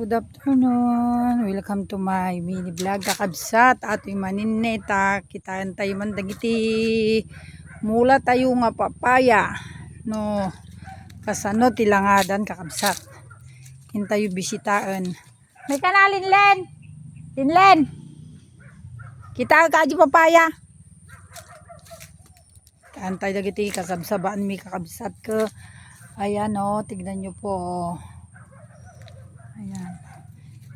Good afternoon. Welcome to my mini vlog. Kakabsat ato'y manineta. Kitaan tayo mandagiti. Mula tayo nga papaya. No. Kasano tilangadan kakabsat. Hintayo bisitaan. May kanalin len. Linlen. Kita ka di papaya. Kaan tayo dagiti kasabsabaan mi kakabsat ko. Ayan o. Tignan nyo po. Ayan.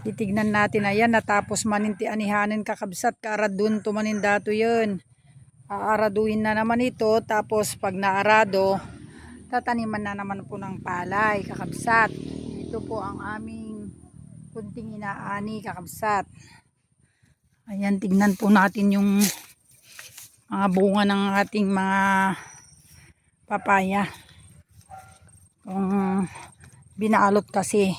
Titignan natin. Ayan. Natapos maninti anihanin kakabsat. Kaaradun tumanindato yun. Aaraduin na naman ito. Tapos pag naarado, tataniman na naman po ng palay kakabsat. Ito po ang aming kunting inaani kakabsat. Ayan. Tignan po natin yung mga bunga ng ating mga papaya. Kung binalot kasi.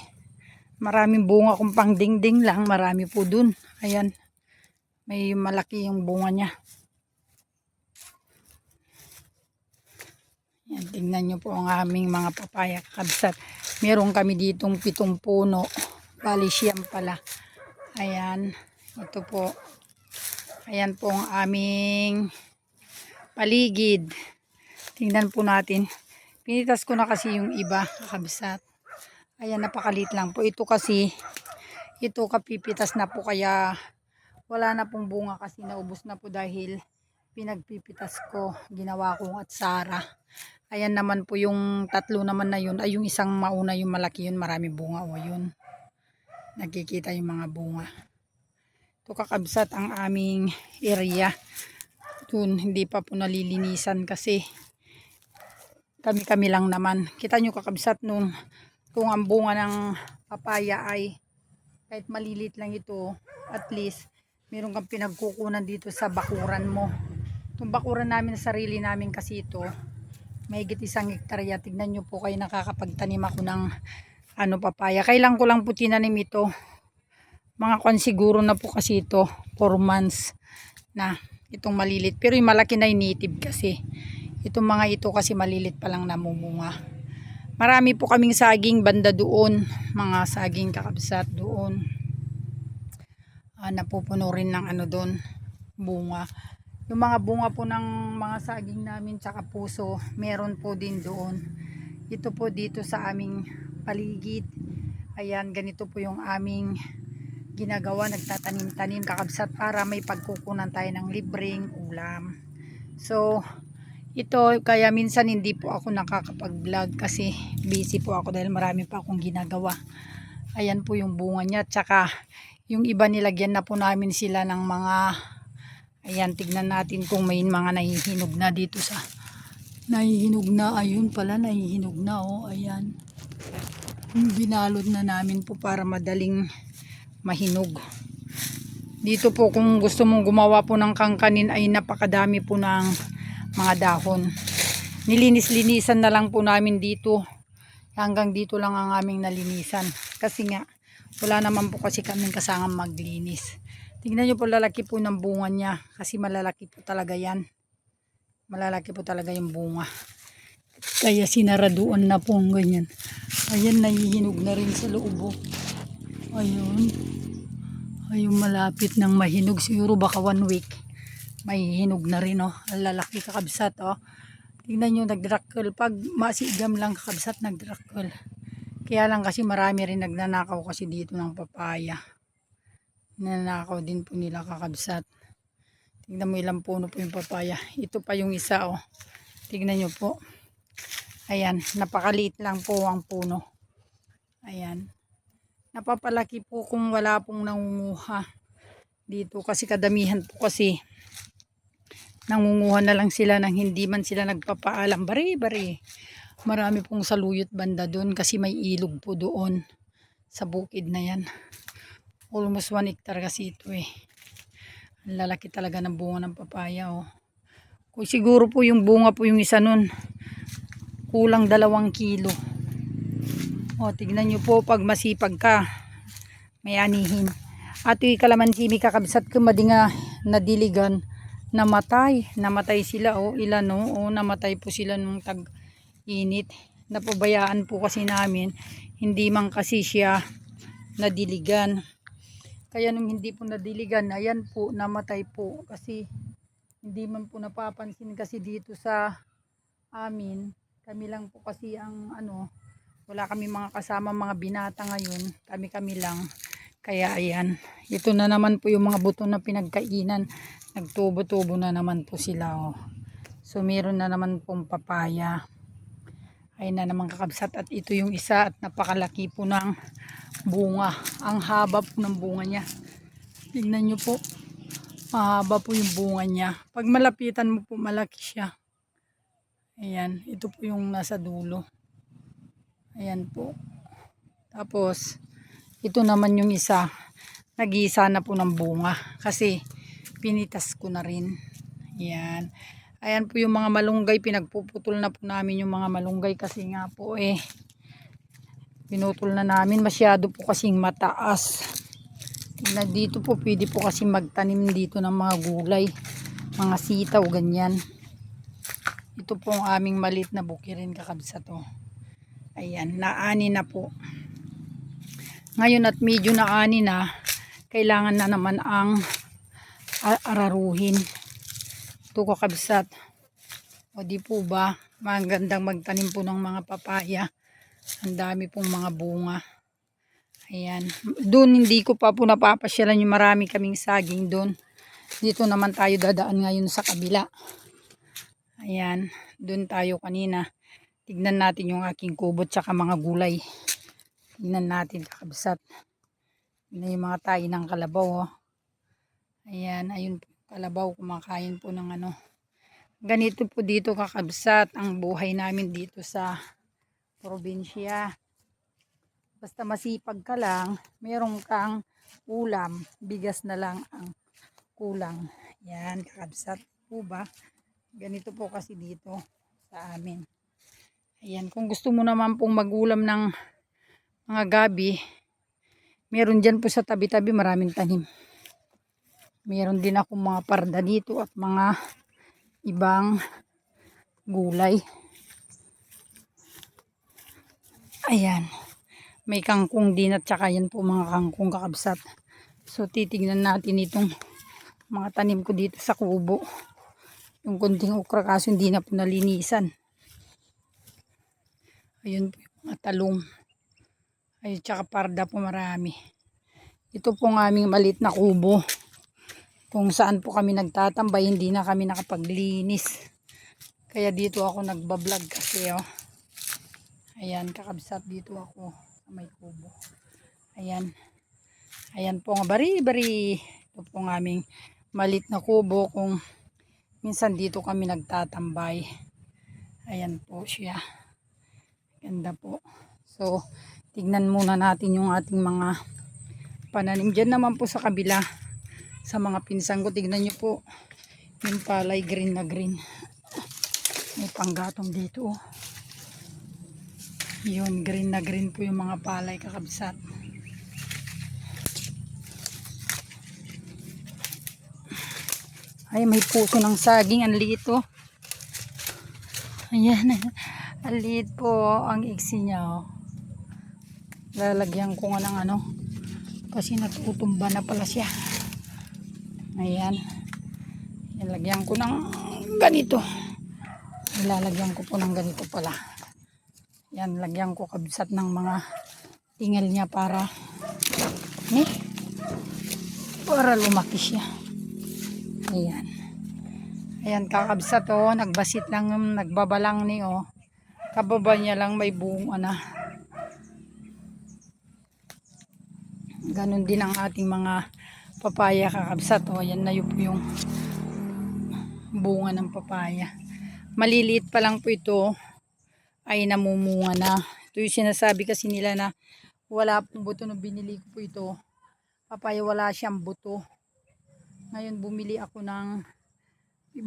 Maraming bunga kung pang dingding lang. Marami po dun. Ayan. May malaki yung bunga niya. Ayan. Tingnan nyo po ang aming mga papaya kakabsat. Meron kami ditong 7 puno. Bali siyam pala. Ayan. Ito po. Ayan po ang aming paligid. Tingnan po natin. Pinitas ko na kasi yung iba kakabsat. Ayan, napakalit lang po. Ito kasi, ito kapipitas na po kaya wala na pong bunga kasi naubos na po dahil pinagpipitas ko. Ginawa kong atsara. Ayan naman po yung tatlo naman na yun. Ay yung isang mauna yung malaki yun. Maraming bunga o yun. Nakikita yung mga bunga. Ito kakabsat ang aming area. Dun, hindi pa po nalilinisan kasi kami lang naman. Kita nyo kakabsat nun. Kung ang bunga ng papaya ay kahit malilit lang ito, at least meron kang pinagkukunan dito sa bakuran mo. Itong bakuran namin, sarili namin kasi ito, mahigit 1 hektarya. Tignan nyo po kayo, nakakapagtanim ako ng papaya. Kailan ko lang po tinanim ito. Mga siguro na po kasi ito, 4 months na itong malilit. Pero yung malaki na yung native kasi. Itong mga ito kasi malilit pa lang namumunga. Marami po kaming saging banda doon. Mga saging kakabsat doon. Napupuno rin ng doon. Bunga. Yung mga bunga po ng mga saging namin tsaka puso, meron po din doon. Ito po dito sa aming paligid. Ayan, ganito po yung aming ginagawa. Nagtatanim-tanim kakabsat para may pagkukunan tayo ng libreng ulam. So, ito, kaya minsan hindi po ako nakakapag-vlog kasi busy po ako dahil marami pa akong ginagawa. Ayan po yung bunga niya. Tsaka yung iba nilagyan na po namin sila ng mga, ayan, tignan natin kung may mga nahihinog na dito sa, nahihinog na, ayun pala, nahihinog na oh, ayan. Binalod na namin po para madaling mahinog. Dito po kung gusto mong gumawa po ng kangkanin ay napakadami po ng mga dahon. Nilinis-linisan na lang po namin dito. Hanggang dito lang ang aming nalinisan. Kasi nga, wala naman po kasi kaming kasangang maglinis. Tingnan nyo po, lalaki po ng bunga niya. Kasi malalaki po talaga yan. Malalaki po talaga yung bunga. Kaya sinaraduan na po ang ganyan. Ayan, nahihinog na rin sa loob. Ayun. Ayun, malapit ng mahinog. Siguro baka 1 week. Mahihinog na rin oh. Ang lalaki kakabsat oh. Tingnan nyo, nagdrakkel. Pag masigam lang kakabsat, nagdrakkel. Kaya lang kasi marami rin nagnanakaw kasi dito ng papaya. Nanakaw din po nila kakabsat. Tingnan mo ilang puno po yung papaya. Ito pa yung isa oh. Tingnan nyo po. Ayan, napakaliit lang po ang puno. Ayan. Napapalaki po kung wala pong nangunguha dito kasi kadamihan po kasi nangunguha na lang sila nang hindi man sila nagpapaalam. Bari-bari. Marami pong saluyot banda doon kasi may ilog po doon sa bukid na yan. Almost 1 hectare kasi ito eh. Ang lalaki talaga ng bunga ng papaya oh. Kung siguro po yung bunga po yung isa nun, kulang 2 kilo. O, tignan nyo po pag masipag ka, may anihin. At yung kalamansi may kakabsat ko madinga nadiligan. Namatay sila oh, ilan oh, namatay po sila nung tag-init. Napabayaan po kasi namin, hindi man kasi siya nadiligan. Kaya nung hindi po nadiligan, ayan po, namatay po. Kasi hindi man po napapansin kasi dito sa amin, kami lang po kasi ang wala kami mga kasama mga binata ngayon. Kami lang. Kaya ayan, ito na naman po yung mga buto na pinagkainan. Nagtubo-tubo na naman po sila. Oh. So meron na naman pong papaya. Ayun na naman kakabsat, at ito yung isa at napakalaki po ng bunga. Ang haba po ng bunga niya. Tingnan nyo po. Mahaba po yung bunga niya. Pag malapitan mo po, malaki siya. Ayan, ito po yung nasa dulo. Ayan po. Tapos, ito naman yung isa. Nag-iisa na po ng bunga. Kasi, pinitas ko na rin. Ayan. Ayan po yung mga malunggay. Pinagpuputol na po namin yung mga malunggay. Kasi nga po pinutol na namin. Masyado po kasing mataas. Na dito po pwede po kasi magtanim dito ng mga gulay, mga sitaw, ganyan. Ito po ang aming maliit na bukirin kakabsat to. Ayan, naani na po. Ngayon at medyo naani na, kailangan na naman ang araruhin. Ito kakabsat. O di po ba, magandang magtanim po ng mga papaya. Ang dami pong mga bunga. Ayan. Doon hindi ko pa po napapasyalan yung marami kaming saging doon. Dito naman tayo dadaan ngayon sa kabila. Ayan. Doon tayo kanina. Tignan natin yung aking kubot tsaka mga gulay. Tignan natin kakabsat. Tignan yung mga tayo ng kalabaw. Oh. Ayan. Ayun po. Kalabaw. Kumakain po ng Ganito po dito kakabsat ang buhay namin dito sa probinsya. Basta masipag ka lang, meron kang ulam, bigas na lang ang kulang. Yan, kakabsat po ba? Ganito po kasi dito sa amin. Ayan, kung gusto mo naman pong magulam ng mga gabi, meron dyan po sa tabi-tabi maraming tanim. Meron din ako mga parda dito at mga ibang gulay. Ayan. May kangkong din at saka yan po mga kangkong kakabsat. So titignan natin itong mga tanim ko dito sa kubo. Yung kunting okra kaso hindi na po nalinisan. Ayun po yung mga talong. Ayun tsaka parda po marami. Ito po ang aming maliit na kubo. Kung saan po kami nagtatambay, hindi na kami nakapaglinis. Kaya dito ako nagbablog kasi Ayan kakabsat, dito ako may kubo. Ayan. Ayan po nga bari-bari. Ito po ng aming malit na kubo kung minsan dito kami nagtatambay. Ayan po siya. Ganda po. So, tignan muna natin yung ating mga pananim. Diyan naman po sa kabila sa mga pinsan ko. Tignan nyo po yung palay green na green. May panggatong dito. Yun, green na green po yung mga palay kakabsat. Ay, may puso ng saging. Ang liit Ayan. Ang liit po ang iksi niya Lalagyan ko nga ng kasi natutumba na pala siya. Ayan. Ilagyan ko ng ganito. Ilalagyan ko po ng ganito pala. Yan, lagyan ko kabsat ng mga tingal niya para lumaki siya. Ayan. Ayan kakabsat nagbasit lang, nagbabalang ni kababa niya lang may bunga na. Ganon din ang ating mga papaya kakabsat. Ayan na yung bunga ng papaya. Maliliit pa lang po ito ay namumunga na. Ito yung sinasabi kasi nila na wala pong buto nung binili ko po ito. Papaya wala siyang buto. Ngayon bumili ako ng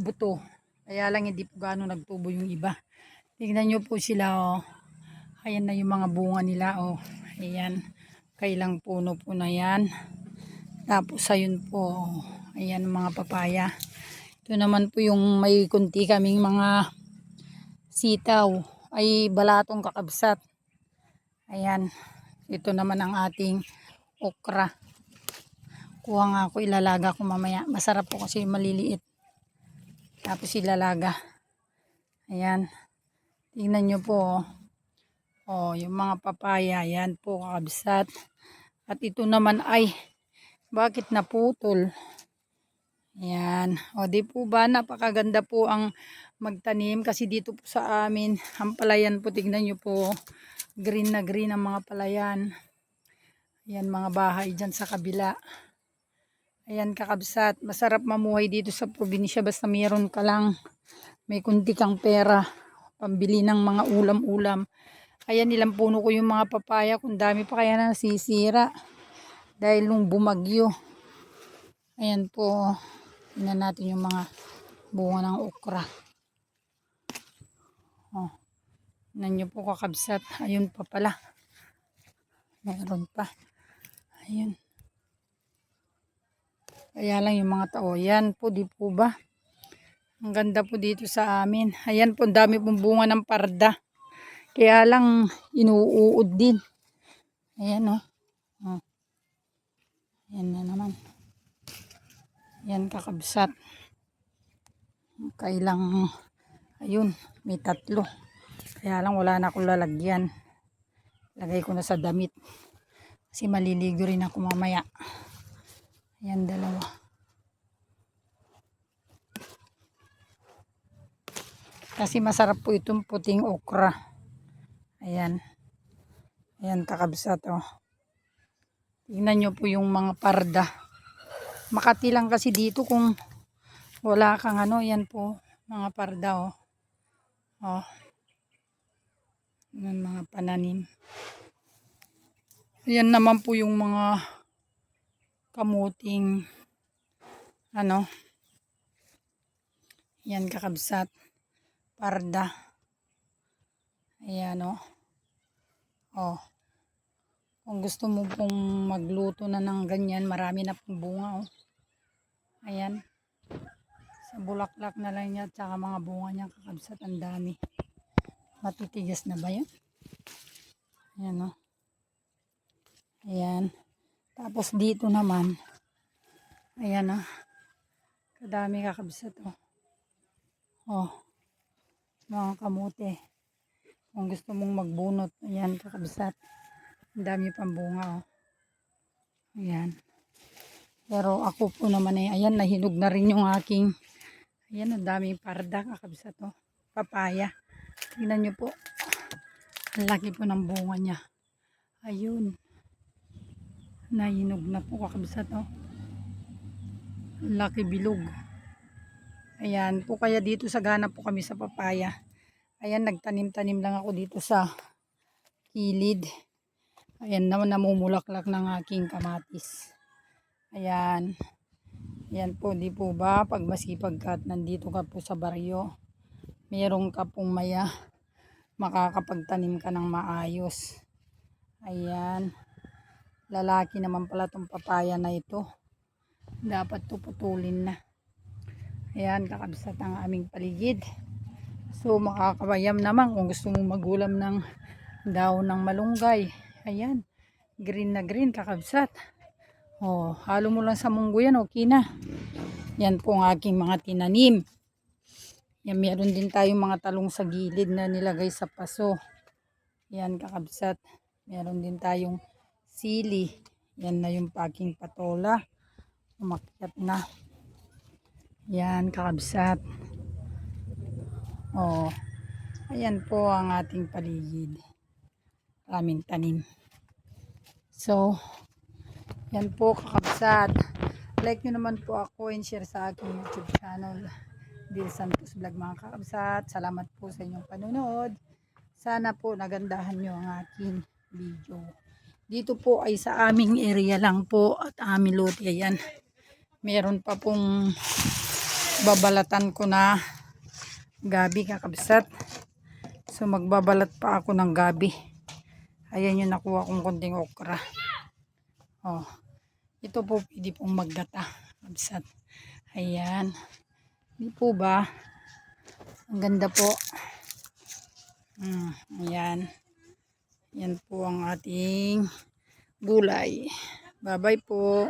buto. Kaya lang hindi po gaano nagtubo yung iba. Tingnan nyo po sila Ayan na yung mga bunga nila Ayan. Kailang puno po na yan. Tapos ayun po. Ayan mga papaya. Ito naman po yung may kunti kaming mga sitaw. Ay balatong kakabsat. Ayan. Ito naman ang ating okra. Kuha nga ako, ilalaga ko mamaya. Masarap po kasi maliliit. Tapos ilalaga. Ayan. Tingnan nyo po. Yung mga papaya. Ayan po kakabsat. At ito naman ay bakit naputol? Ayan. Di po ba napakaganda po ang magtanim kasi dito po sa amin ang palayan po, tignan nyo po, green na green ang mga palayan. Ayan, mga bahay dyan sa kabila. Ayan kakabsat, masarap mamuhay dito sa probinsya basta mayroon ka lang, may kunti kang pera pambili ng mga ulam-ulam. Ayan, ilang puno ko yung mga papaya, kung dami pa kaya nasisira dahil nung bumagyo. Ayan po, tingnan natin yung mga bunga ng okra. Tingnan nyo po kakabsat, ayun pa pala, meron pa. Ayun. Kaya lang yung mga tao, yan po, di po ba? Ang ganda po dito sa amin. Ayan po, dami pong bunga ng parda. Kaya lang, inuuod din. Ayan Ayan na naman. Ayan kakabsat. Kailang, ayun, may 3. Kaya lang wala na akong lalagyan. Lagay ko na sa damit. Kasi maliligo rin ako mamaya. Ayan, 2. Kasi masarap po itong puting okra. Ayan. Ayan kakabsat Tingnan nyo po yung mga parda. Makati lang kasi dito kung wala kang Ayan po mga parda Ayan, mga pananim. Ayan naman po yung mga kamuting Ayan kakabsat. Parda. Ayan Kung gusto mo pong magluto na ng ganyan, marami na pong bunga Ayan. Sa bulaklak na lang niya at saka mga bunga niya kakabsat, ang dami. Matitigas na ba yan? Ayan Ayan. Tapos dito naman, ayan kadami kakabsat mga kamote. Kung gusto mong magbunot, ayan kakabsat. Ang dami pang bunga Ayan. Pero ako po naman ayan, nahinog na rin yung aking, ayan, ang daming parda kakabsat papaya. Tingnan nyo po. Ang laki po ng bunga niya. Ayun. Nahinog na po kakabsat Ang laki bilog. Ayan po, kaya dito sagana po kami sa papaya. Ayan, nagtanim-tanim lang ako dito sa kilid. Ayan naman, namumulaklak ng aking kamatis. Ayan. Ayan po, di po ba? Pag masipag ka at nandito ka po sa baryo, mayroong ka pong makakapagtanim ka ng maayos. Ayan. Lalaki naman pala itong papaya na ito. Dapat ito putulin na. Ayan, kakabsat ang aming paligid. So, makakabayam naman kung gusto mong magulam ng daon ng malunggay. Ayan, green na green kakabsat. Halo mo lang sa munggo yan, okay na. Yan po ang aking mga tinanim. Yan, meron din tayong mga talong sa gilid na nilagay sa paso. Yan kakabsat. Meron din tayong sili. Yan na yung aking patola. Umakyat na. Yan kakabsat. Ayan po ang ating paligid. Maraming tanim. So, yan po kakabsat. Like nyo naman po ako and share sa aking YouTube channel, Dil Santos Vlog mga kakabsat. Salamat po sa inyong panonood. Sana po nagandahan nyo ang aking video. Dito po ay sa aming area lang po at aming lote. Ayan. Meron pa pong babalatan ko na gabi kakabsat. So magbabalat pa ako ng gabi. Ayan yung nakuha kong konting okra. Ito po pwede pong maggata kakabsat. Ayan. Di po ba? Ang ganda po. Ayan. Yan po ang ating gulay. Bye-bye po.